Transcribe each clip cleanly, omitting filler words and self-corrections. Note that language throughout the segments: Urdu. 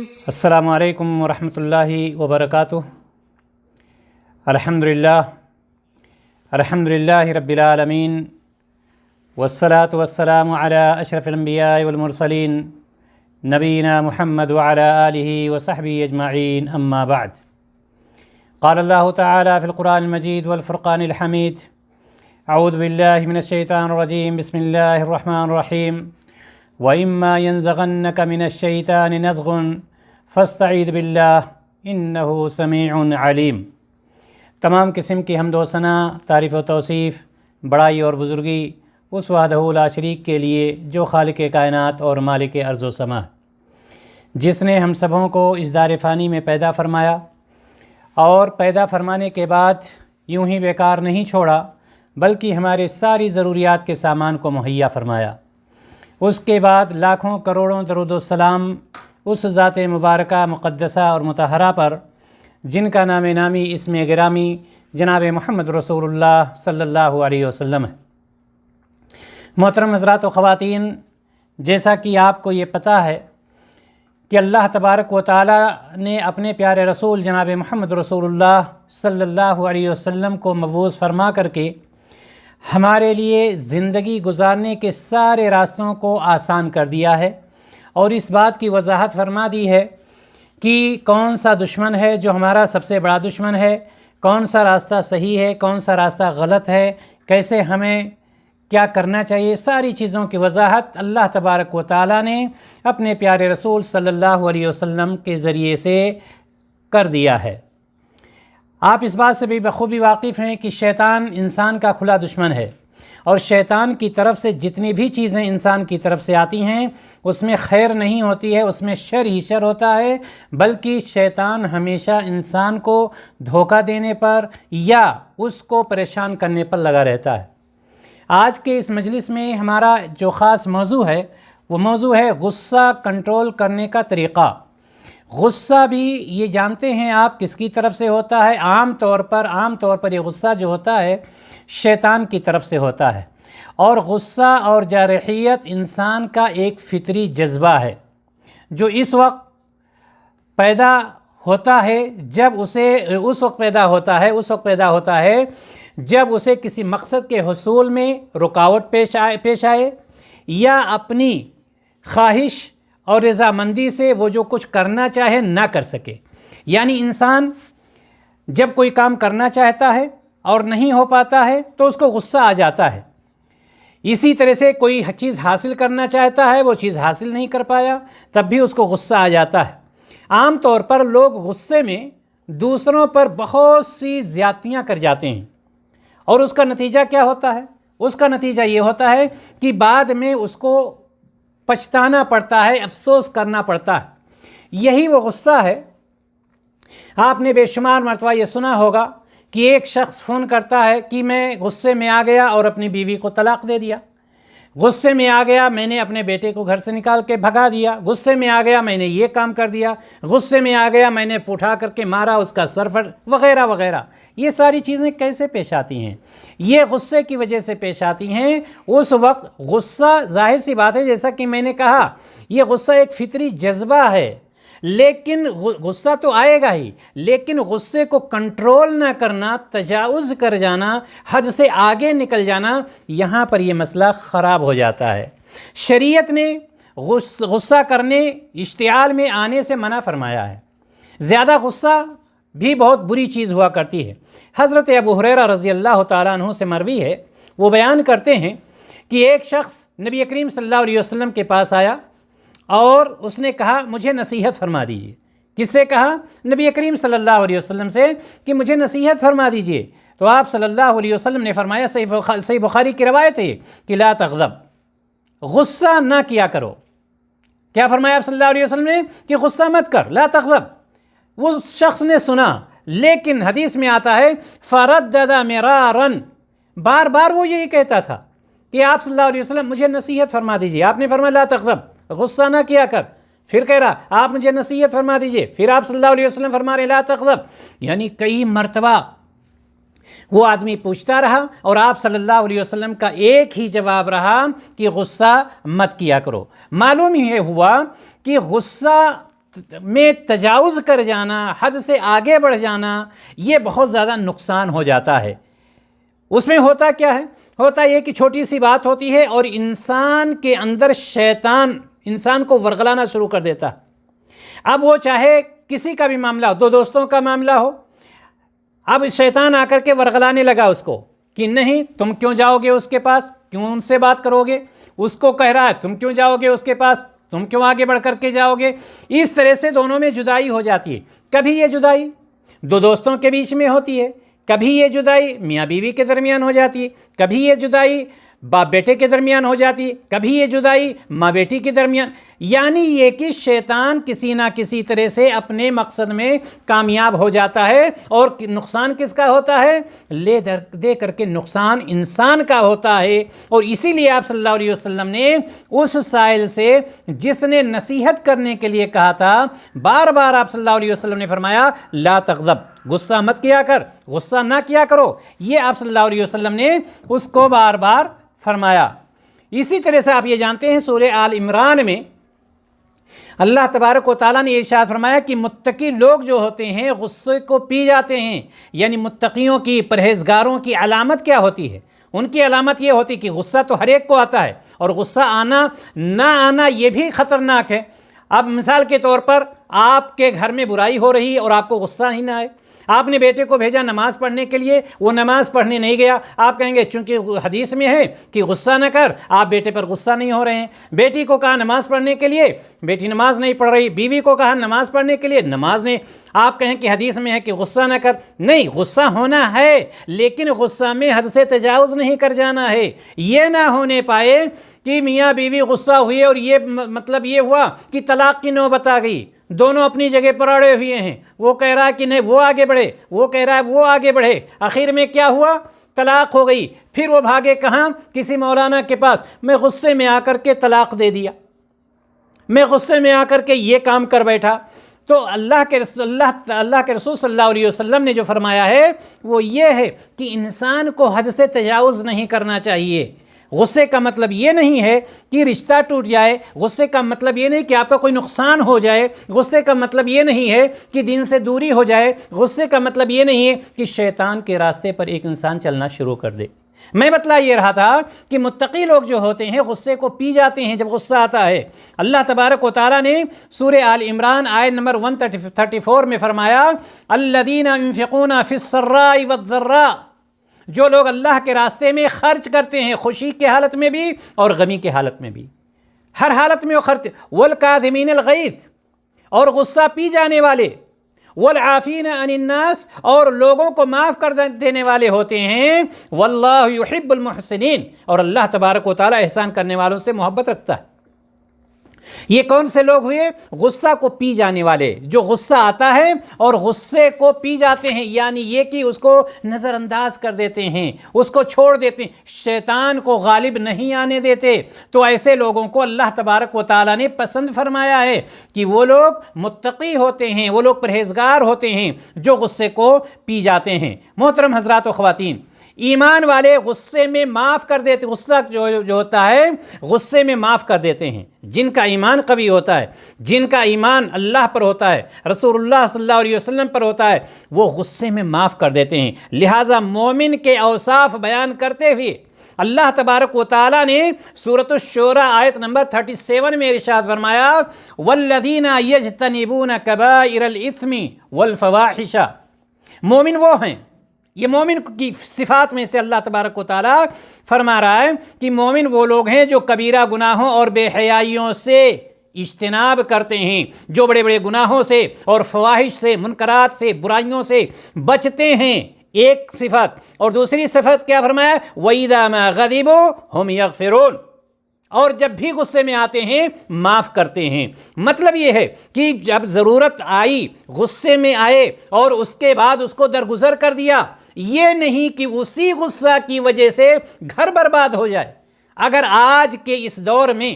السلام علیکم ورحمۃ اللہ وبرکاتہ۔ الحمدللہ رب العالمین والصلاة والسلام علی اشرف الانبیاء والمرسلین نبینا محمد وعلی آلہ وصحبہ اجمعین، اما بعد۔ قال اللہ تعالی فی القرآن المجید والفرقان الحمید، اعوذ باللہ من الشیطان الرجیم، بسم اللہ الرحمن الرحیم، وَإِمَّا يَنزَغَنَّكَ مِنَ الشَّيْطَانِ نَزْغٌ فَاسْتَعِذْ بِاللَّهِ إِنَّهُ سَمِيعٌ عَلِيمٌ۔ تمام قسم کی حمد و ثنا، تعریف و توصیف، بڑائی اور بزرگی اس وحدہ لا شریک کے لیے جو خالق کائنات اور مالک ارض و سما، جس نے ہم سبوں کو اس دار فانی میں پیدا فرمایا اور پیدا فرمانے کے بعد یوں ہی بیکار نہیں چھوڑا، بلکہ ہمارے ساری ضروریات کے سامان کو مہیا فرمایا۔ اس کے بعد لاکھوں کروڑوں درود و سلام اس ذات مبارکہ مقدسہ اور مطہرہ پر جن کا نام نامی اسم گرامی جناب محمد رسول اللہ صلی اللہ علیہ وسلم ہے۔ محترم حضرات و خواتین، جیسا کہ آپ کو یہ پتہ ہے کہ اللہ تبارک و تعالی نے اپنے پیارے رسول جناب محمد رسول اللہ صلی اللہ علیہ وسلم کو مبعوث فرما کر کے ہمارے لیے زندگی گزارنے کے سارے راستوں کو آسان کر دیا ہے، اور اس بات کی وضاحت فرما دی ہے کہ کون سا دشمن ہے جو ہمارا سب سے بڑا دشمن ہے، کون سا راستہ صحیح ہے، کون سا راستہ غلط ہے، کیسے ہمیں کیا کرنا چاہیے۔ ساری چیزوں کی وضاحت اللہ تبارک و تعالیٰ نے اپنے پیارے رسول صلی اللہ علیہ وسلم کے ذریعے سے کر دیا ہے۔ آپ اس بات سے بھی بخوبی واقف ہیں کہ شیطان انسان کا کھلا دشمن ہے، اور شیطان کی طرف سے جتنی بھی چیزیں انسان کی طرف سے آتی ہیں اس میں خیر نہیں ہوتی ہے، اس میں شر ہی شر ہوتا ہے، بلکہ شیطان ہمیشہ انسان کو دھوکہ دینے پر یا اس کو پریشان کرنے پر لگا رہتا ہے۔ آج کے اس مجلس میں ہمارا جو خاص موضوع ہے وہ موضوع ہے غصہ کنٹرول کرنے کا طریقہ۔ غصہ بھی یہ جانتے ہیں آپ کس کی طرف سے ہوتا ہے؟ عام طور پر یہ غصہ جو ہوتا ہے شیطان کی طرف سے ہوتا ہے، اور غصہ اور جارحیت انسان کا ایک فطری جذبہ ہے جو اس وقت پیدا ہوتا ہے جب اسے کسی مقصد کے حصول میں رکاوٹ پیش آئے یا اپنی خواہش اور رضامندی سے وہ جو کچھ کرنا چاہے نہ کر سکے۔ یعنی انسان جب کوئی کام کرنا چاہتا ہے اور نہیں ہو پاتا ہے تو اس کو غصہ آ جاتا ہے۔ اسی طرح سے کوئی چیز حاصل کرنا چاہتا ہے، وہ چیز حاصل نہیں کر پایا، تب بھی اس کو غصہ آ جاتا ہے۔ عام طور پر لوگ غصے میں دوسروں پر بہت سی زیادتیاں کر جاتے ہیں، اور اس کا نتیجہ کیا ہوتا ہے؟ اس کا نتیجہ یہ ہوتا ہے کہ بعد میں اس کو پچھتانا پڑتا ہے، افسوس کرنا پڑتا ہے۔ یہی وہ غصہ ہے۔ آپ نے بے شمار مرتبہ یہ سنا ہوگا کہ ایک شخص فون کرتا ہے کہ میں غصے میں آ گیا اور اپنی بیوی کو طلاق دے دیا، غصے میں آ گیا میں نے اپنے بیٹے کو گھر سے نکال کے بھگا دیا، غصے میں آ گیا میں نے یہ کام کر دیا، غصے میں آ گیا میں نے اٹھا کر کے مارا اس کا سر وغیرہ وغیرہ۔ یہ ساری چیزیں کیسے پیش آتی ہیں؟ یہ غصے کی وجہ سے پیش آتی ہیں۔ اس وقت غصہ ظاہر سی بات ہے، جیسا کہ میں نے کہا، یہ غصہ ایک فطری جذبہ ہے، لیکن غصہ تو آئے گا ہی، لیکن غصے کو کنٹرول نہ کرنا، تجاوز کر جانا، حد سے آگے نکل جانا، یہاں پر یہ مسئلہ خراب ہو جاتا ہے۔ شریعت نے غصہ کرنے، اشتعال میں آنے سے منع فرمایا ہے۔ زیادہ غصہ بھی بہت بری چیز ہوا کرتی ہے۔ حضرت ابو ہریرہ رضی اللہ تعالیٰ عنہ سے مروی ہے، وہ بیان کرتے ہیں کہ ایک شخص نبی کریم صلی اللہ علیہ وسلم کے پاس آیا اور اس نے کہا مجھے نصیحت فرما دیجئے۔ کس سے کہا؟ نبی کریم صلی اللہ علیہ وسلم سے، کہ مجھے نصیحت فرما دیجئے۔ تو آپ صلی اللہ علیہ وسلم نے فرمایا، صحیح بخاری کی روایت ہے کہ لا تغضب، غصہ نہ کیا کرو۔ کیا فرمایا آپ صلی اللہ علیہ وسلم نے؟ کہ غصہ مت کر، لا تغضب۔ وہ شخص نے سنا، لیکن حدیث میں آتا ہے فردد مرارا، بار بار وہ یہی کہتا تھا کہ آپ صلی اللہ علیہ وسلم مجھے نصیحت فرما دیجئے۔ آپ نے فرمایا لا تغضب، غصہ نہ کیا کر۔ پھر کہہ رہا آپ مجھے نصیحت فرما دیجئے۔ پھر آپ صلی اللہ علیہ وسلم فرما رہے لا تغضب۔ یعنی کئی مرتبہ وہ آدمی پوچھتا رہا اور آپ صلی اللہ علیہ وسلم کا ایک ہی جواب رہا کہ غصہ مت کیا کرو۔ معلوم یہ ہوا کہ غصہ میں تجاوز کر جانا، حد سے آگے بڑھ جانا، یہ بہت زیادہ نقصان ہو جاتا ہے۔ اس میں ہوتا کیا ہے؟ ہوتا یہ کہ چھوٹی سی بات ہوتی ہے اور انسان کے اندر شیطان انسان کو ورغلانا شروع کر دیتا۔ اب وہ چاہے کسی کا بھی معاملہ ہو، دو دوستوں کا معاملہ ہو، اب شیطان آ کر کے ورغلانے لگا اس کو کہ نہیں تم کیوں جاؤ گے اس کے پاس، کیوں ان سے بات کرو گے، اس کو کہہ رہا ہے تم کیوں جاؤ گے اس کے پاس، تم کیوں آگے بڑھ کر کے جاؤ گے۔ اس طرح سے دونوں میں جدائی ہو جاتی ہے۔ کبھی یہ جدائی دو دوستوں کے بیچ میں ہوتی ہے، کبھی یہ جدائی میاں بیوی کے درمیان ہو جاتی ہے، کبھی یہ جدائی باپ بیٹے کے درمیان ہو جاتی ہے، کبھی یہ جدائی ماں بیٹی کے درمیان۔ یعنی یہ کہ شیطان کسی نہ کسی طرح سے اپنے مقصد میں کامیاب ہو جاتا ہے، اور نقصان کس کا ہوتا ہے؟ دے کر کے نقصان انسان کا ہوتا ہے۔ اور اسی لیے آپ صلی اللہ علیہ وسلم نے اس سائل سے جس نے نصیحت کرنے کے لیے کہا تھا، بار بار آپ صلی اللہ علیہ وسلم نے فرمایا لا تغضب، غصہ مت کیا کر، غصہ نہ کیا کرو، یہ آپ صلی اللہ علیہ وسلم نے اس کو بار بار فرمایا۔ اسی طرح سے آپ یہ جانتے ہیں سورہ آل عمران میں اللہ تبارک و تعالیٰ نے ارشاد فرمایا کہ متقی لوگ جو ہوتے ہیں غصے کو پی جاتے ہیں۔ یعنی متقیوں کی، پرہیزگاروں کی علامت کیا ہوتی ہے؟ ان کی علامت یہ ہوتی کہ غصہ تو ہر ایک کو آتا ہے، اور غصہ آنا نہ آنا یہ بھی خطرناک ہے۔ اب مثال کے طور پر آپ کے گھر میں برائی ہو رہی ہے اور آپ کو غصہ نہیں نہ آئے، آپ نے بیٹے کو بھیجا نماز پڑھنے کے لیے، وہ نماز پڑھنے نہیں گیا، آپ کہیں گے چونکہ حدیث میں ہے کہ غصہ نہ کر، آپ بیٹے پر غصہ نہیں ہو رہے ہیں۔ بیٹی کو کہا نماز پڑھنے کے لیے، بیٹی نماز نہیں پڑھ رہی، بیوی کو کہا نماز پڑھنے کے لیے، نماز نہیں، آپ کہیں کہ حدیث میں ہے کہ غصہ نہ کر۔ نہیں، غصہ ہونا ہے، لیکن غصہ میں حد سے تجاوز نہیں کر جانا ہے۔ یہ نہ ہونے پائے کہ میاں بیوی غصہ ہوئے اور یہ مطلب یہ ہوا کہ طلاق کی نوبت آ گئی، دونوں اپنی جگہ پر اڑے ہوئے ہیں، وہ کہہ رہا ہے کہ نہیں وہ آگے بڑھے، وہ کہہ رہا ہے وہ آگے بڑھے، آخر میں کیا ہوا؟ طلاق ہو گئی۔ پھر وہ بھاگے کہاں؟ کسی مولانا کے پاس، میں غصے میں آ کر کے طلاق دے دیا، میں غصے میں آ کر کے یہ کام کر بیٹھا۔ تو اللہ کے رسول صلی اللہ علیہ وسلم نے جو فرمایا ہے وہ یہ ہے کہ انسان کو حد سے تجاوز نہیں کرنا چاہیے۔ غصے کا مطلب یہ نہیں ہے کہ رشتہ ٹوٹ جائے، غصے کا مطلب یہ نہیں کہ آپ کا کوئی نقصان ہو جائے، غصے کا مطلب یہ نہیں ہے کہ دین سے دوری ہو جائے، غصے کا مطلب یہ نہیں ہے کہ شیطان کے راستے پر ایک انسان چلنا شروع کر دے۔ میں بتلا یہ رہا تھا کہ متقی لوگ جو ہوتے ہیں غصے کو پی جاتے ہیں جب غصہ آتا ہے۔ اللہ تبارک و تعالیٰ نے سورہ آل عمران آیت نمبر 134 میں فرمایا الذین ينفقون فی السراء والضراء، جو لوگ اللہ کے راستے میں خرچ کرتے ہیں، خوشی کے حالت میں بھی اور غمی کے حالت میں بھی، ہر حالت میں وہ خرچ، والکاظمین الغیظ، اور غصہ پی جانے والے، والعافین عن الناس، اور لوگوں کو معاف کر دینے والے ہوتے ہیں، واللہ یحب المحسنین، اور اللہ تبارک و تعالی احسان کرنے والوں سے محبت رکھتا ہے۔ یہ کون سے لوگ ہوئے؟ غصہ کو پی جانے والے، جو غصہ آتا ہے اور غصے کو پی جاتے ہیں، یعنی یہ کہ اس کو نظر انداز کر دیتے ہیں، اس کو چھوڑ دیتے ہیں، شیطان کو غالب نہیں آنے دیتے۔ تو ایسے لوگوں کو اللہ تبارک و تعالیٰ نے پسند فرمایا ہے کہ وہ لوگ متقی ہوتے ہیں، وہ لوگ پرہیزگار ہوتے ہیں جو غصے کو پی جاتے ہیں۔ محترم حضرات و خواتین، ایمان والے غصے میں معاف کر دیتے، غصہ جو ہوتا ہے غصے میں معاف کر دیتے ہیں۔ جن کا ایمان قوی ہوتا ہے، جن کا ایمان اللہ پر ہوتا ہے، رسول اللہ صلی اللہ علیہ وسلم پر ہوتا ہے، وہ غصے میں معاف کر دیتے ہیں۔ لہٰذا مومن کے اوصاف بیان کرتے ہوئے اللہ تبارک و تعالیٰ نے سورۃ الشورى آیت نمبر 37 میں ارشاد فرمایا والذین یجتنبون کبائر الاثم والفواحش، مومن وہ ہیں، یہ مومن کی صفات میں سے اللہ تبارک و تعالیٰ فرما رہا ہے کہ مومن وہ لوگ ہیں جو کبیرہ گناہوں اور بے حیائیوں سے اجتناب کرتے ہیں، جو بڑے بڑے گناہوں سے اور فواحش سے، منکرات سے، برائیوں سے بچتے ہیں، ایک صفت۔ اور دوسری صفت کیا فرمایا؟ وَإِذَا مَا غَضِبُوا هُمْ يَغْفِرُونَ، اور جب بھی غصے میں آتے ہیں معاف کرتے ہیں۔ مطلب یہ ہے کہ جب ضرورت آئی، غصے میں آئے اور اس کے بعد اس کو درگزر کر دیا، یہ نہیں کہ اسی غصہ کی وجہ سے گھر برباد ہو جائے۔ اگر آج کے اس دور میں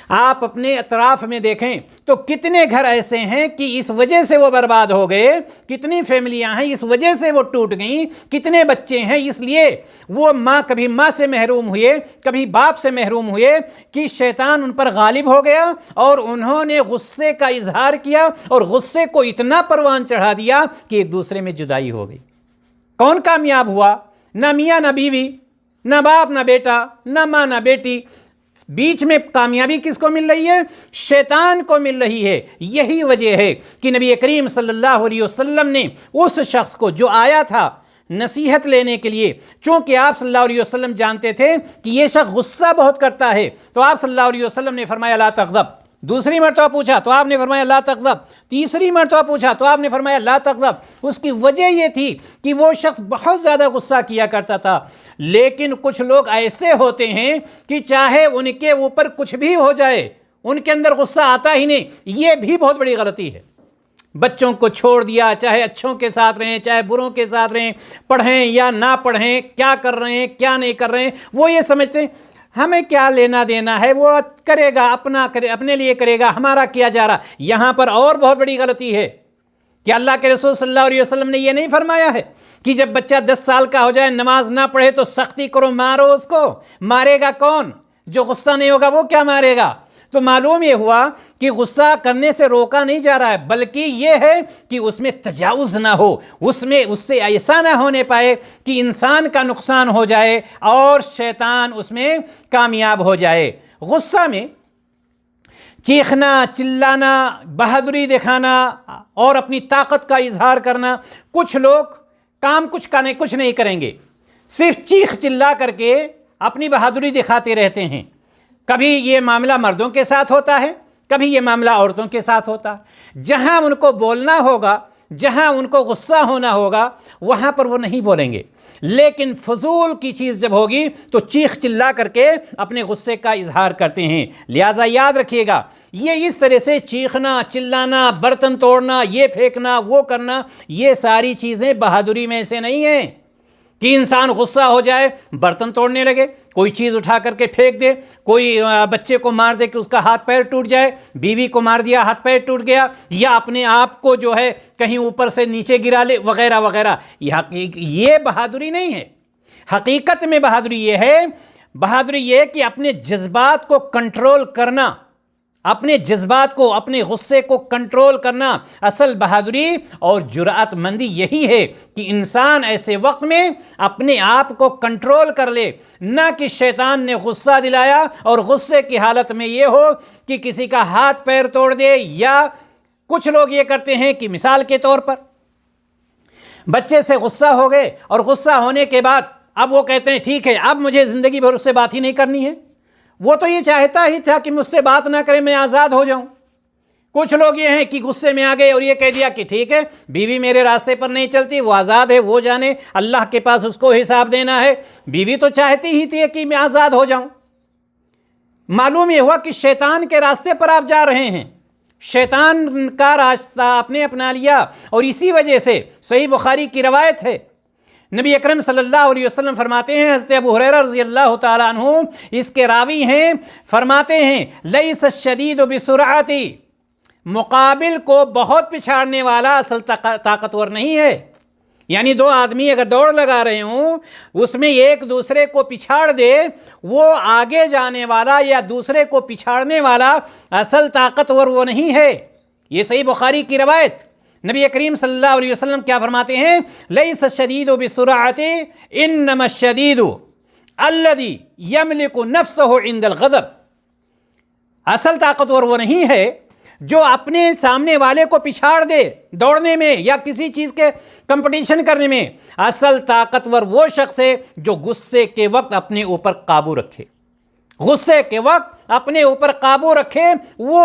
آپ اپنے اطراف میں دیکھیں تو کتنے گھر ایسے ہیں کہ اس وجہ سے وہ برباد ہو گئے، کتنی فیملیاں ہیں اس وجہ سے وہ ٹوٹ گئیں، کتنے بچے ہیں اس لیے وہ کبھی ماں سے محروم ہوئے، کبھی باپ سے محروم ہوئے کہ شیطان ان پر غالب ہو گیا اور انہوں نے غصے کا اظہار کیا اور غصے کو اتنا پروان چڑھا دیا کہ ایک دوسرے میں جدائی ہو گئی۔ کون کامیاب ہوا؟ نہ میاں نہ بیوی، نہ باپ نہ بیٹا، نہ ماں نہ بیٹی۔ بیچ میں کامیابی کس کو مل رہی ہے؟ شیطان کو مل رہی ہے۔ یہی وجہ ہے کہ نبی کریم صلی اللہ علیہ وسلم نے اس شخص کو جو آیا تھا نصیحت لینے کے لیے، چونکہ آپ صلی اللہ علیہ وسلم جانتے تھے کہ یہ شخص غصہ بہت کرتا ہے، تو آپ صلی اللہ علیہ وسلم نے فرمایا لا تغضب۔ دوسری مرتبہ پوچھا تو آپ نے فرمایا لا تغضب۔ تیسری مرتبہ پوچھا تو آپ نے فرمایا لا تغضب۔ اس کی وجہ یہ تھی کہ وہ شخص بہت زیادہ غصہ کیا کرتا تھا۔ لیکن کچھ لوگ ایسے ہوتے ہیں کہ چاہے ان کے اوپر کچھ بھی ہو جائے ان کے اندر غصہ آتا ہی نہیں۔ یہ بھی بہت بڑی غلطی ہے۔ بچوں کو چھوڑ دیا، چاہے اچھوں کے ساتھ رہیں چاہے بروں کے ساتھ رہیں، پڑھیں یا نہ پڑھیں، کیا کر رہے ہیں کیا نہیں کر رہے ہیں، وہ یہ سمجھتے ہیں ہمیں کیا لینا دینا ہے، وہ کرے گا اپنے لیے کرے گا، ہمارا کیا جا رہا۔ یہاں پر اور بہت بڑی غلطی ہے کہ اللہ کے رسول صلی اللہ علیہ وسلم نے یہ نہیں فرمایا ہے کہ جب بچہ 10 سال کا ہو جائے نماز نہ پڑھے تو سختی کرو، مارو اس کو۔ مارے گا کون؟ جو غصہ نہیں ہوگا وہ کیا مارے گا؟ تو معلوم یہ ہوا کہ غصہ کرنے سے روکا نہیں جا رہا ہے، بلکہ یہ ہے کہ اس میں تجاوز نہ ہو، اس سے ایسا نہ ہونے پائے کہ انسان کا نقصان ہو جائے اور شیطان اس میں کامیاب ہو جائے۔ غصہ میں چیخنا، چلانا، بہادری دکھانا اور اپنی طاقت کا اظہار کرنا، کچھ لوگ کچھ نہیں کریں گے، صرف چیخ چلا کر کے اپنی بہادری دکھاتے رہتے ہیں۔ کبھی یہ معاملہ مردوں کے ساتھ ہوتا ہے، کبھی یہ معاملہ عورتوں کے ساتھ ہوتا ہے۔ جہاں ان کو بولنا ہوگا، جہاں ان کو غصہ ہونا ہوگا، وہاں پر وہ نہیں بولیں گے، لیکن فضول کی چیز جب ہوگی تو چیخ چلا کر کے اپنے غصے کا اظہار کرتے ہیں۔ لہٰذا یاد رکھیے گا، یہ اس طرح سے چیخنا، چلانا، برتن توڑنا، یہ پھینکنا، وہ کرنا، یہ ساری چیزیں بہادری میں سے نہیں ہیں کہ انسان غصہ ہو جائے برتن توڑنے لگے، کوئی چیز اٹھا کر کے پھینک دے، کوئی بچے کو مار دے کہ اس کا ہاتھ پیر ٹوٹ جائے، بیوی کو مار دیا ہاتھ پیر ٹوٹ گیا، یا اپنے آپ کو جو ہے کہیں اوپر سے نیچے گرا لے، وغیرہ وغیرہ۔ یہ بہادری نہیں ہے۔ حقیقت میں بہادری یہ ہے کہ اپنے جذبات کو کنٹرول کرنا، اپنے جذبات کو، اپنے غصے کو کنٹرول کرنا اصل بہادری اور جرأت مندی یہی ہے کہ انسان ایسے وقت میں اپنے آپ کو کنٹرول کر لے، نہ کہ شیطان نے غصہ دلایا اور غصے کی حالت میں یہ ہو کہ کسی کا ہاتھ پیر توڑ دے۔ یا کچھ لوگ یہ کرتے ہیں کہ مثال کے طور پر بچے سے غصہ ہو گئے اور غصہ ہونے کے بعد اب وہ کہتے ہیں ٹھیک ہے اب مجھے زندگی بھر اس سے بات ہی نہیں کرنی ہے، وہ تو یہ چاہتا ہی تھا کہ مجھ سے بات نہ کرے، میں آزاد ہو جاؤں۔ کچھ لوگ یہ ہیں کہ غصے میں آ گئے اور یہ کہہ دیا کہ ٹھیک ہے بیوی میرے راستے پر نہیں چلتی، وہ آزاد ہے، وہ جانے اللہ کے پاس اس کو حساب دینا ہے۔ بیوی تو چاہتی ہی تھی کہ میں آزاد ہو جاؤں۔ معلوم یہ ہوا کہ شیطان کے راستے پر آپ جا رہے ہیں، شیطان کا راستہ آپ نے اپنا لیا، اور اسی وجہ سے صحیح بخاری کی روایت ہے، نبی اکرم صلی اللہ علیہ وسلم فرماتے ہیں، حضرت ابو ہریرہ رضی اللہ تعالیٰ عنہ اس کے راوی ہیں، فرماتے ہیں لیس الشدید بسرعت، مقابل کو بہت پچھاڑنے والا اصل طاقتور نہیں ہے۔ یعنی دو آدمی اگر دوڑ لگا رہے ہوں، اس میں ایک دوسرے کو پچھاڑ دے، وہ آگے جانے والا یا دوسرے کو پچھاڑنے والا اصل طاقتور وہ نہیں ہے۔ یہ صحیح بخاری کی روایت۔ نبی کریم صلی اللہ علیہ وسلم کیا فرماتے ہیں؟ لیس الشدید بسرعت انما الشدید الذی یملک نفسہ عند الغضب، اصل طاقتور وہ نہیں ہے جو اپنے سامنے والے کو پچھاڑ دے دوڑنے میں یا کسی چیز کے کمپٹیشن کرنے میں۔ اصل طاقتور وہ شخص ہے جو غصے کے وقت اپنے اوپر قابو رکھے، غصے کے وقت اپنے اوپر قابو رکھے، وہ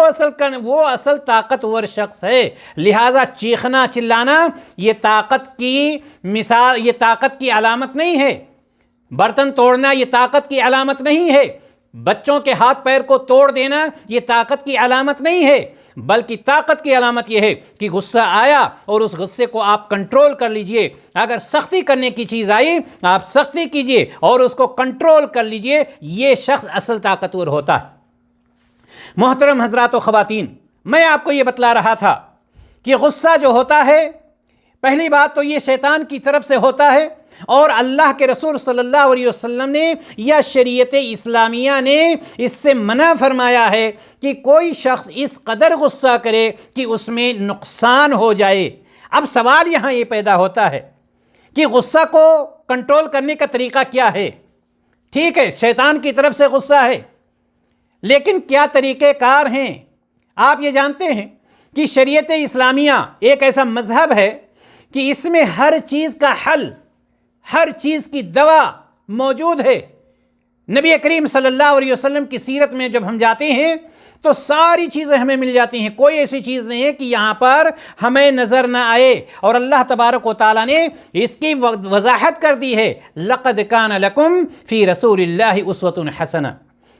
اصل طاقتور شخص ہے۔ لہٰذا چیخنا چلانا یہ طاقت کی مثال، یہ طاقت کی علامت نہیں ہے۔ برتن توڑنا یہ طاقت کی علامت نہیں ہے، بچوں کے ہاتھ پیر کو توڑ دینا یہ طاقت کی علامت نہیں ہے، بلکہ طاقت کی علامت یہ ہے کہ غصہ آیا اور اس غصے کو آپ کنٹرول کر لیجئے۔ اگر سختی کرنے کی چیز آئی آپ سختی کیجئے اور اس کو کنٹرول کر لیجئے، یہ شخص اصل طاقتور ہوتا ہے۔ محترم حضرات و خواتین، میں آپ کو یہ بتلا رہا تھا کہ غصہ جو ہوتا ہے، پہلی بات تو یہ شیطان کی طرف سے ہوتا ہے، اور اللہ کے رسول صلی اللہ علیہ وسلم نے یا شریعت اسلامیہ نے اس سے منع فرمایا ہے کہ کوئی شخص اس قدر غصہ کرے کہ اس میں نقصان ہو جائے۔ اب سوال یہاں یہ پیدا ہوتا ہے کہ غصہ کو کنٹرول کرنے کا طریقہ کیا ہے؟ ٹھیک ہے، شیطان کی طرف سے غصہ ہے، لیکن کیا طریقہ کار ہیں؟ آپ یہ جانتے ہیں کہ شریعت اسلامیہ ایک ایسا مذہب ہے کہ اس میں ہر چیز کا حل، ہر چیز کی دوا موجود ہے۔ نبی کریم صلی اللہ علیہ وسلم کی سیرت میں جب ہم جاتے ہیں تو ساری چیزیں ہمیں مل جاتی ہیں، کوئی ایسی چیز نہیں ہے کہ یہاں پر ہمیں نظر نہ آئے، اور اللہ تبارک و تعالیٰ نے اس کی وضاحت کر دی ہے، لَقَدْ كَانَ لَكُمْ فِي رَسُولِ اللَّهِ أُسْوَةٌ حَسَنَةٌ۔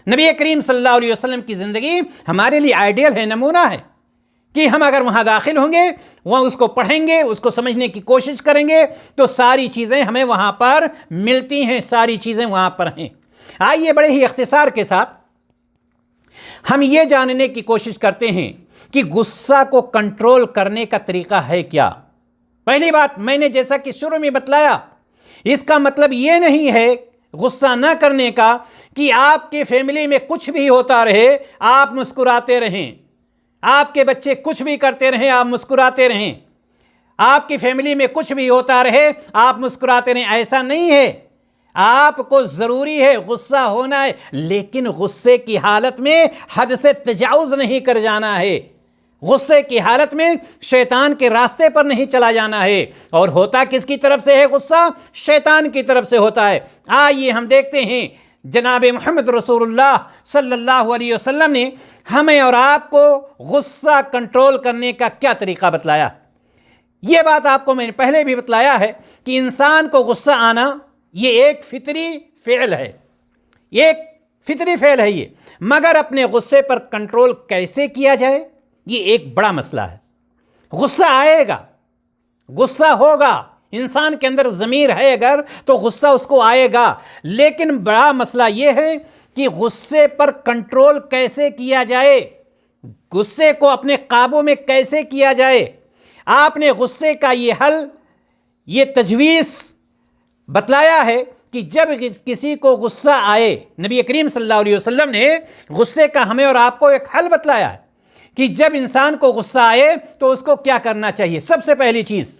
نبی کریم صلی اللہ علیہ وسلم کی زندگی ہمارے لیے آئیڈیل ہے، نمونہ ہے کہ ہم اگر وہاں داخل ہوں گے، وہاں اس کو پڑھیں گے، اس کو سمجھنے کی کوشش کریں گے تو ساری چیزیں ہمیں وہاں پر ملتی ہیں، ساری چیزیں وہاں پر ہیں۔ آئیے بڑے ہی اختصار کے ساتھ ہم یہ جاننے کی کوشش کرتے ہیں کہ غصہ کو کنٹرول کرنے کا طریقہ ہے کیا۔ پہلی بات، میں نے جیسا کہ شروع میں بتلایا، اس کا مطلب یہ نہیں ہے غصہ نہ کرنے کا کہ آپ کے فیملی میں کچھ بھی ہوتا رہے آپ مسکراتے رہیں، آپ کے بچے کچھ بھی کرتے رہیں آپ مسکراتے رہیں، آپ کی فیملی میں کچھ بھی ہوتا رہے آپ مسکراتے رہیں، ایسا نہیں ہے۔ آپ کو ضروری ہے غصہ ہونا ہے، لیکن غصے کی حالت میں حد سے تجاوز نہیں کر جانا ہے، غصے کی حالت میں شیطان کے راستے پر نہیں چلا جانا ہے۔ اور ہوتا کس کی طرف سے ہے غصہ؟ شیطان کی طرف سے ہوتا ہے۔ آئیے ہم دیکھتے ہیں جناب محمد رسول اللہ صلی اللہ علیہ وسلم نے ہمیں اور آپ کو غصہ کنٹرول کرنے کا کیا طریقہ بتلایا۔ یہ بات آپ کو میں نے پہلے بھی بتلایا ہے کہ انسان کو غصہ آنا یہ ایک فطری فعل ہے، ایک فطری فعل ہے یہ، مگر اپنے غصے پر کنٹرول کیسے کیا جائے یہ ایک بڑا مسئلہ ہے۔ غصہ آئے گا، غصہ ہوگا، انسان کے اندر ضمیر ہے اگر تو غصہ اس کو آئے گا، لیکن بڑا مسئلہ یہ ہے کہ غصے پر کنٹرول کیسے کیا جائے، غصے کو اپنے قابو میں کیسے کیا جائے۔ آپ نے غصے کا یہ حل، یہ تجویز بتلایا ہے کہ جب کسی کو غصہ آئے، نبی کریم صلی اللہ علیہ وسلم نے غصے کا ہمیں اور آپ کو ایک حل بتلایا ہے کہ جب انسان کو غصہ آئے تو اس کو کیا کرنا چاہیے۔ سب سے پہلی چیز،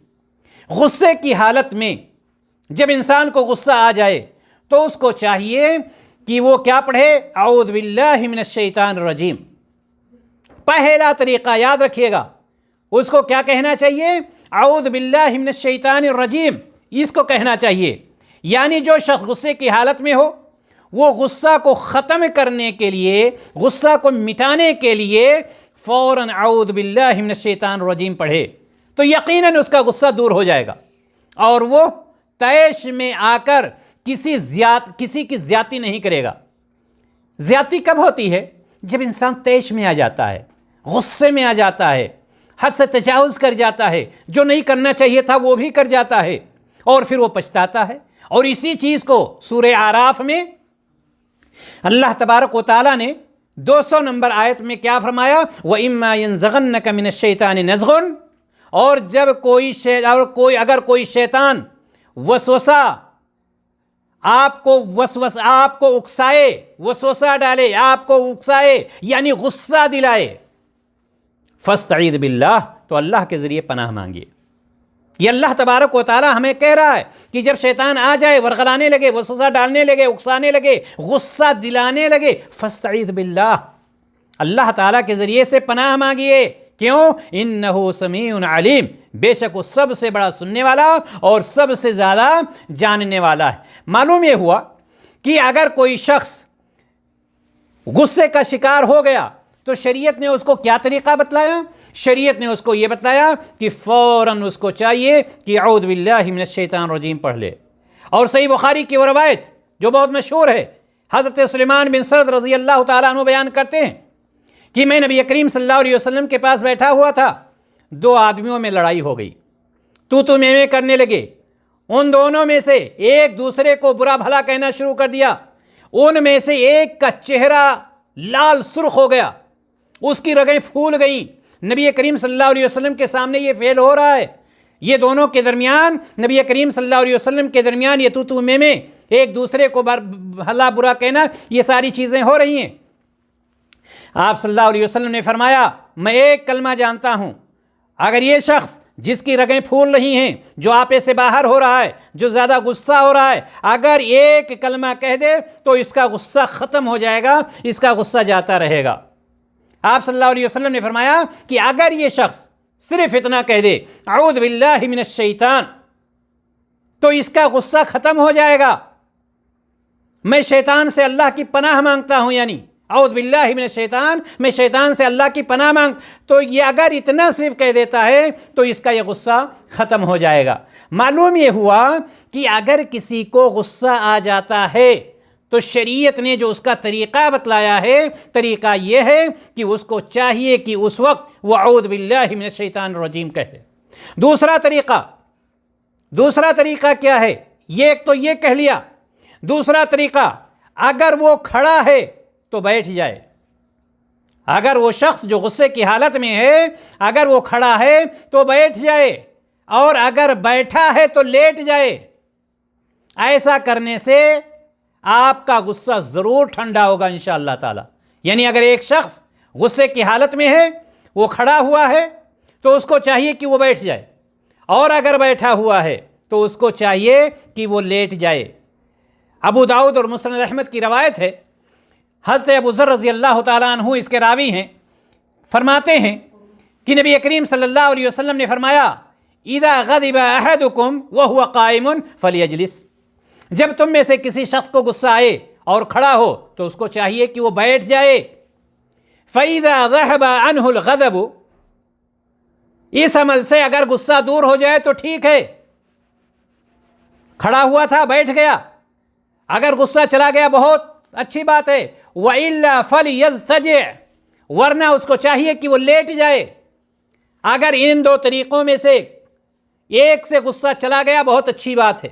غصے کی حالت میں جب انسان کو غصہ آ جائے تو اس کو چاہیے کہ وہ کیا پڑھے؟ اعوذ باللہ من الشیطان الرجیم۔ پہلا طریقہ یاد رکھیے گا، اس کو کیا کہنا چاہیے؟ اعوذ باللہ من الشیطان الرجیم، اس کو کہنا چاہیے۔ یعنی جو شخص غصے کی حالت میں ہو، وہ غصہ کو ختم کرنے کے لیے، غصہ کو مٹانے کے لیے فوراً اعوذ باللہ من الشیطان الرجیم پڑھے تو یقیناً اس کا غصہ دور ہو جائے گا، اور وہ طیش میں آ کر کسی کی زیادتی نہیں کرے گا۔ زیادتی کب ہوتی ہے؟ جب انسان طیش میں آ جاتا ہے، غصے میں آ جاتا ہے، حد سے تجاوز کر جاتا ہے، جو نہیں کرنا چاہیے تھا وہ بھی کر جاتا ہے، اور پھر وہ پچھتاتا ہے۔ اور اسی چیز کو سورہ اعراف میں اللہ تبارک و تعالیٰ نے 200 نمبر آیت میں کیا فرمایا؟ وَإِمَّا يَنزَغَنَّكَ مِنَ الشَّيْطَانِ نَزْغٌ، اور جب اگر کوئی شیطان وسوسہ آپ کو اکسائے، وسوسہ ڈالے، آپ کو اکسائے یعنی غصہ دلائے، فَاسْتَعِيذْ بِاللَّهِ، تو اللہ کے ذریعے پناہ مانگیے۔ یہ اللہ تبارک و تعالیٰ ہمیں کہہ رہا ہے کہ جب شیطان آ جائے، ورغلانے لگے، وسوسہ ڈالنے لگے، اکسانے لگے، غصہ دلانے لگے، فَاسْتَعِيذْ بِاللَّهِ، اللہ تعالیٰ کے ذریعے سے پناہ مانگیے۔ کیوں؟ اِنَّهُ سَمِيعٌ عَلِيمٌ، بے شک وہ سب سے بڑا سننے والا اور سب سے زیادہ جاننے والا ہے۔ معلوم یہ ہوا کہ اگر کوئی شخص غصے کا شکار ہو گیا تو شریعت نے اس کو کیا طریقہ بتلایا؟ شریعت نے اس کو یہ بتلایا کہ فوراً اس کو چاہیے کہ اعوذ باللہ من الشیطان الرجیم پڑھ لے۔ اور صحیح بخاری کی وہ روایت جو بہت مشہور ہے، حضرت سلیمان بن سرد رضی اللہ تعالیٰ عنہ بیان کرتے ہیں کہ میں نبی کریم صلی اللہ علیہ وسلم کے پاس بیٹھا ہوا تھا، 2 آدمیوں میں لڑائی ہو گئی، تو میں کرنے لگے، ان دونوں میں سے ایک دوسرے کو برا بھلا کہنا شروع کر دیا، ان میں سے ایک کا چہرہ لال سرخ ہو گیا، اس کی رگیں پھول گئیں. نبی کریم صلی اللہ علیہ وسلم کے سامنے یہ فعل ہو رہا ہے. یہ دونوں کے درمیان، نبی کریم صلی اللہ علیہ وسلم کے درمیان یہ تو میں ایک دوسرے کو بھلا برا کہنا، یہ ساری چیزیں ہو رہی ہیں. آپ صلی اللہ علیہ وسلم نے فرمایا میں ایک کلمہ جانتا ہوں، اگر یہ شخص جس کی رگیں پھول رہی ہیں، جو آپے سے باہر ہو رہا ہے، جو زیادہ غصہ ہو رہا ہے، اگر ایک کلمہ کہہ دے تو اس کا غصہ ختم ہو جائے گا، اس کا غصہ جاتا رہے گا. آپ صلی اللہ علیہ وسلم نے فرمایا کہ اگر یہ شخص صرف اتنا کہہ دے اعوذ باللہ من الشیطان، تو اس کا غصہ ختم ہو جائے گا. میں شیطان سے اللہ کی پناہ مانگتا ہوں، یعنی اعوذ باللہ من الشیطان، میں شیطان سے اللہ کی پناہ مانگ، تو یہ اگر اتنا صرف کہہ دیتا ہے تو اس کا یہ غصہ ختم ہو جائے گا. معلوم یہ ہوا کہ اگر کسی کو غصہ آ جاتا ہے تو شریعت نے جو اس کا طریقہ بتلایا ہے، طریقہ یہ ہے کہ اس کو چاہیے کہ اس وقت وہ اعوذ باللہ من الشیطان الرجیم کہے. دوسرا طریقہ کیا ہے؟ ایک تو یہ کہہ لیا. دوسرا طریقہ، اگر وہ کھڑا ہے تو بیٹھ جائے. اگر وہ شخص جو غصے کی حالت میں ہے، اگر وہ کھڑا ہے تو بیٹھ جائے، اور اگر بیٹھا ہے تو لیٹ جائے. ایسا کرنے سے آپ کا غصہ ضرور ٹھنڈا ہوگا انشاءاللہ تعالی. یعنی اگر ایک شخص غصے کی حالت میں ہے، وہ کھڑا ہوا ہے، تو اس کو چاہیے کہ وہ بیٹھ جائے، اور اگر بیٹھا ہوا ہے تو اس کو چاہیے کہ وہ لیٹ جائے. ابو داؤد اور مسند احمد کی روایت ہے، حضرت ابو ذر رضی اللہ تعالیٰ عنہ اس کے راوی ہیں، فرماتے ہیں کہ نبی کریم صلی اللہ علیہ وسلم نے فرمایا اذا غضب احدکم وهو قائم فلیجلس، جب تم میں سے کسی شخص کو غصہ آئے اور کھڑا ہو تو اس کو چاہیے کہ وہ بیٹھ جائے. فَإِذَا ذَهَبَ عَنْهُ الْغَضَبُ، اس عمل سے اگر غصہ دور ہو جائے تو ٹھیک ہے. کھڑا ہوا تھا، بیٹھ گیا، اگر غصہ چلا گیا بہت اچھی بات ہے. وَإِلَّا فَلْيَزْتَجِعْ، ورنہ اس کو چاہیے کہ وہ لیٹ جائے. اگر ان دو طریقوں میں سے ایک سے غصہ چلا گیا بہت اچھی بات ہے.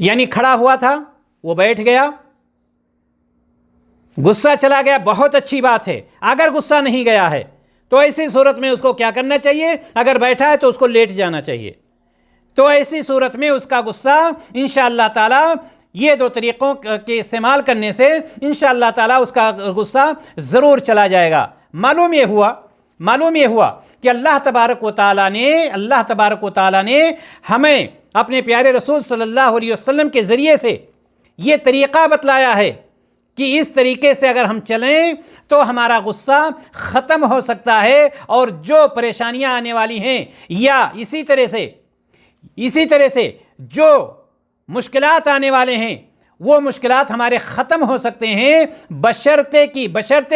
یعنی کھڑا ہوا تھا وہ بیٹھ گیا، غصہ چلا گیا بہت اچھی بات ہے. اگر غصہ نہیں گیا ہے تو ایسی صورت میں اس کو کیا کرنا چاہیے؟ اگر بیٹھا ہے تو اس کو لیٹ جانا چاہیے. تو ایسی صورت میں اس کا غصہ انشاءاللہ تعالی یہ دو طریقوں کے استعمال کرنے سے انشاءاللہ تعالی اس کا غصہ ضرور چلا جائے گا. معلوم یہ ہوا کہ اللہ تبارک و تعالی نے ہمیں اپنے پیارے رسول صلی اللہ علیہ وسلم کے ذریعے سے یہ طریقہ بتلایا ہے کہ اس طریقے سے اگر ہم چلیں تو ہمارا غصہ ختم ہو سکتا ہے، اور جو پریشانیاں آنے والی ہیں یا اسی طرح سے جو مشکلات آنے والے ہیں وہ مشکلات ہمارے ختم ہو سکتے ہیں، بشرطے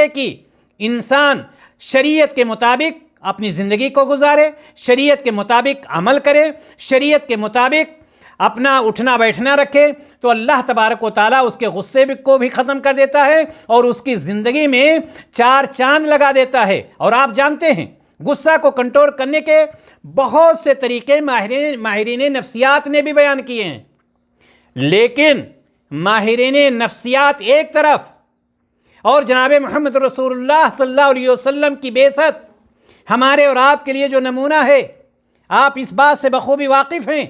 کی انسان شریعت کے مطابق اپنی زندگی کو گزارے، شریعت کے مطابق عمل کرے، شریعت کے مطابق اپنا اٹھنا بیٹھنا رکھے، تو اللہ تبارک و تعالیٰ اس کے غصے کو بھی ختم کر دیتا ہے اور اس کی زندگی میں چار چاند لگا دیتا ہے. اور آپ جانتے ہیں غصہ کو کنٹرول کرنے کے بہت سے طریقے ماہرین نفسیات نے بھی بیان کیے ہیں، لیکن ماہرین نفسیات ایک طرف اور جناب محمد رسول اللہ صلی اللہ علیہ وسلم کی بعثت ہمارے اور آپ کے لیے جو نمونہ ہے، آپ اس بات سے بخوبی واقف ہیں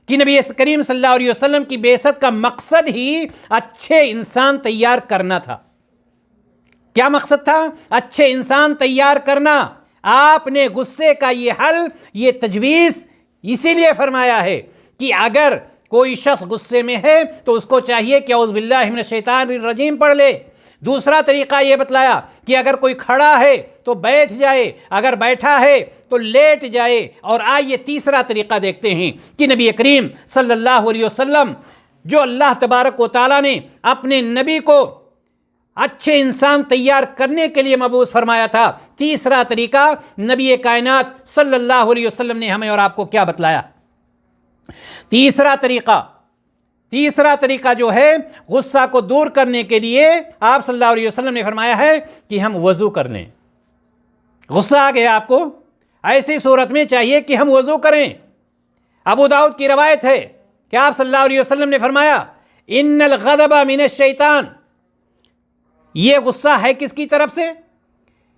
کہ نبی کریم صلی اللہ علیہ وسلم کی بعثت کا مقصد ہی اچھے انسان تیار کرنا تھا. کیا مقصد تھا؟ اچھے انسان تیار کرنا. آپ نے غصے کا یہ حل، یہ تجویز اسی لیے فرمایا ہے کہ اگر کوئی شخص غصے میں ہے تو اس کو چاہیے کہ اعوذ باللہ من الشیطان الرجیم پڑھ لے. دوسرا طریقہ یہ بتلایا کہ اگر کوئی کھڑا ہے تو بیٹھ جائے، اگر بیٹھا ہے تو لیٹ جائے. اور آئیے تیسرا طریقہ دیکھتے ہیں کہ نبی کریم صلی اللہ علیہ وسلم جو اللہ تبارک و تعالیٰ نے اپنے نبی کو اچھے انسان تیار کرنے کے لیے مبعوث فرمایا تھا، تیسرا طریقہ نبی کائنات صلی اللہ علیہ وسلم نے ہمیں اور آپ کو کیا بتلایا؟ تیسرا طریقہ جو ہے غصہ کو دور کرنے کے لیے آپ صلی اللہ علیہ وسلم نے فرمایا ہے کہ ہم وضو کر لیں. غصہ آ گیا آپ کو، ایسی صورت میں چاہیے کہ ہم وضو کریں. ابو داؤد کی روایت ہے کہ آپ صلی اللہ علیہ وسلم نے فرمایا ان الغضب من الشیطان، یہ غصہ ہے کس کی طرف سے؟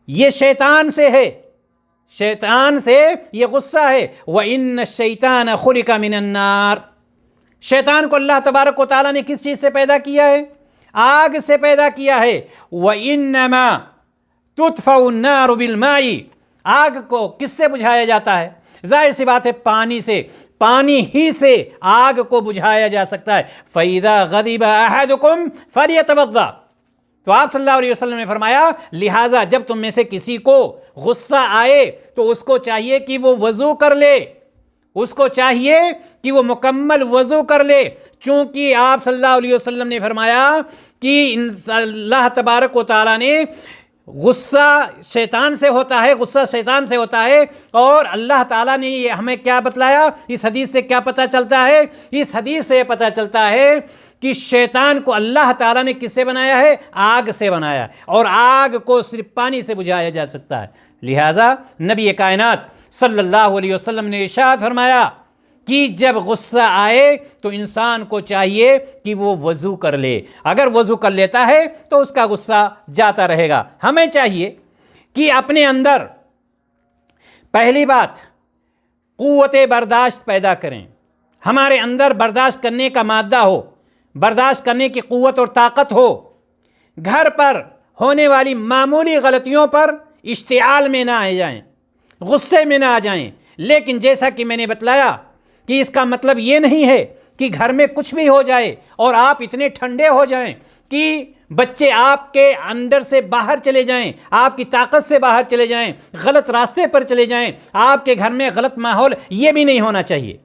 یہ شیطان سے ہے، شیطان سے یہ غصہ ہے۔ وَإِنَّ الشَّيْطَانَ خُلِقَ مِنَ النَّارِ، شیطان کو اللہ تبارک و تعالیٰ نے کس چیز سے پیدا کیا ہے؟ آگ سے پیدا کیا ہے۔ وَإِنَّمَا تُطْفَأُ النَّارُ بِالْمَاءِ، آگ کو کس سے بجھایا جاتا ہے؟ ظاہر سی بات ہے پانی سے، پانی ہی سے آگ کو بجھایا جا سکتا ہے۔ فَإِذَا غَضِبَ أَحَدُكُمْ فَلْيَتَوَضَّأْ، تو آپ صلی اللہ علیہ وسلم نے فرمایا لہٰذا جب تم میں سے کسی کو غصہ آئے تو اس کو چاہیے کہ وہ وضو کر لے، اس کو چاہیے کہ وہ مکمل وضو کر لے، چونکہ آپ صلی اللہ علیہ وسلم نے فرمایا کہ اللہ تبارک و تعالیٰ نے غصہ شیطان سے ہوتا ہے، غصہ شیطان سے ہوتا ہے، اور اللہ تعالیٰ نے یہ ہمیں کیا بتلایا؟ اس حدیث سے کیا پتہ چلتا ہے؟ اس حدیث سے پتہ چلتا ہے کہ شیطان کو اللہ تعالیٰ نے کس سے بنایا ہے؟ آگ سے بنایا، اور آگ کو صرف پانی سے بجھایا جا سکتا ہے۔ لہٰذا نبی کائنات صلی اللہ علیہ وسلم نے ارشاد فرمایا کہ جب غصہ آئے تو انسان کو چاہیے کہ وہ وضو کر لے، اگر وضو کر لیتا ہے تو اس کا غصہ جاتا رہے گا۔ ہمیں چاہیے کہ اپنے اندر پہلی بات قوت برداشت پیدا کریں، ہمارے اندر برداشت کرنے کا مادہ ہو، برداشت کرنے کی قوت اور طاقت ہو، گھر پر ہونے والی معمولی غلطیوں پر اشتعال میں نہ آ جائیں، غصے میں نہ آ جائیں۔ لیکن جیسا کہ میں نے بتلایا کہ اس کا مطلب یہ نہیں ہے کہ گھر میں کچھ بھی ہو جائے اور آپ اتنے ٹھنڈے ہو جائیں کہ بچے آپ کے اندر سے باہر چلے جائیں، آپ کی طاقت سے باہر چلے جائیں، غلط راستے پر چلے جائیں، آپ کے گھر میں غلط ماحول، یہ بھی نہیں ہونا چاہیے۔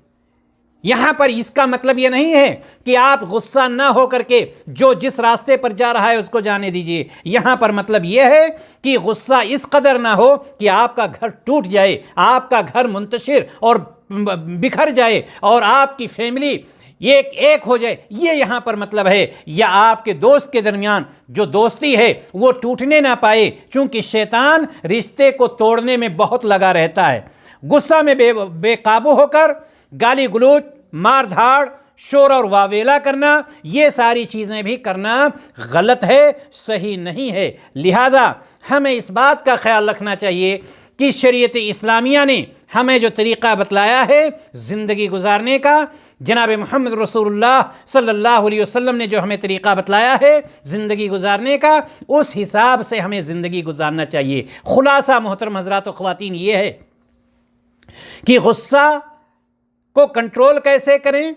یہاں پر اس کا مطلب یہ نہیں ہے کہ آپ غصہ نہ ہو کر کے جو جس راستے پر جا رہا ہے اس کو جانے دیجئے۔ یہاں پر مطلب یہ ہے کہ غصہ اس قدر نہ ہو کہ آپ کا گھر ٹوٹ جائے، آپ کا گھر منتشر اور بکھر جائے اور آپ کی فیملی ایک ہو جائے، یہ یہاں پر مطلب ہے، یا آپ کے دوست کے درمیان جو دوستی ہے وہ ٹوٹنے نہ پائے، چونکہ شیطان رشتے کو توڑنے میں بہت لگا رہتا ہے۔ غصہ میں بے قابو ہو کر گالی گلوچ، مار دھاڑ، شور اور واویلا کرنا، یہ ساری چیزیں بھی کرنا غلط ہے، صحیح نہیں ہے۔ لہٰذا ہمیں اس بات کا خیال رکھنا چاہیے کہ شریعت اسلامیہ نے ہمیں جو طریقہ بتلایا ہے زندگی گزارنے کا، جناب محمد رسول اللہ صلی اللہ علیہ وسلم نے جو ہمیں طریقہ بتلایا ہے زندگی گزارنے کا، اس حساب سے ہمیں زندگی گزارنا چاہیے۔ خلاصہ محترم حضرات و خواتین یہ ہے کہ غصہ کو کنٹرول کیسے کریں؟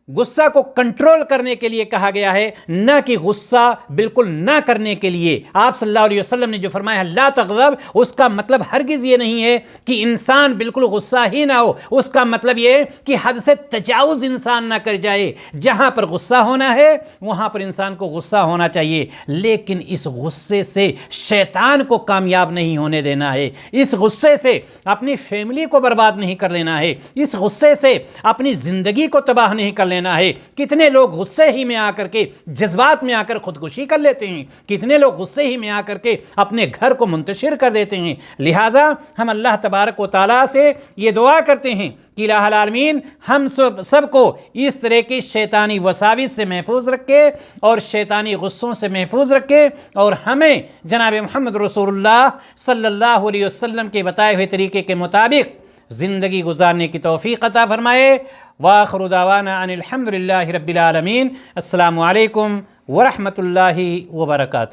غصہ کو کنٹرول کرنے کے لیے کہا گیا ہے، نہ کہ غصہ بالکل نہ کرنے کے لیے۔ آپ صلی اللہ علیہ وسلم نے جو فرمایا لا تغضب، اس کا مطلب ہرگز یہ نہیں ہے کہ انسان بالکل غصہ ہی نہ ہو، اس کا مطلب یہ کہ حد سے تجاوز انسان نہ کر جائے۔ جہاں پر غصہ ہونا ہے وہاں پر انسان کو غصہ ہونا چاہیے، لیکن اس غصے سے شیطان کو کامیاب نہیں ہونے دینا ہے، اس غصے سے اپنی فیملی کو برباد نہیں کر لینا ہے، اس غصے سے اپنی زندگی کو تباہ نہیں کر لینا ہے۔ کتنے لوگ غصے ہی میں آ کر کے، جذبات میں آ کر خودکشی کر لیتے ہیں، کتنے لوگ غصے ہی میں آ کر کے اپنے گھر کو منتشر کر دیتے ہیں۔ لہٰذا ہم اللہ تبارک و تعالیٰ سے یہ دعا کرتے ہیں کہ الہ العالمین ہم سب کو اس طرح کی شیطانی وساوس سے محفوظ رکھے اور شیطانی غصوں سے محفوظ رکھے، اور ہمیں جناب محمد رسول اللہ صلی اللہ علیہ وسلم کے بتائے ہوئے طریقے کے مطابق زندگی گزارنے کی توفیق عطا فرمائے۔ وآخر دعوانا ان الحمد للہ رب العالمین۔ السلام علیکم ورحمۃ اللہ وبرکاتہ۔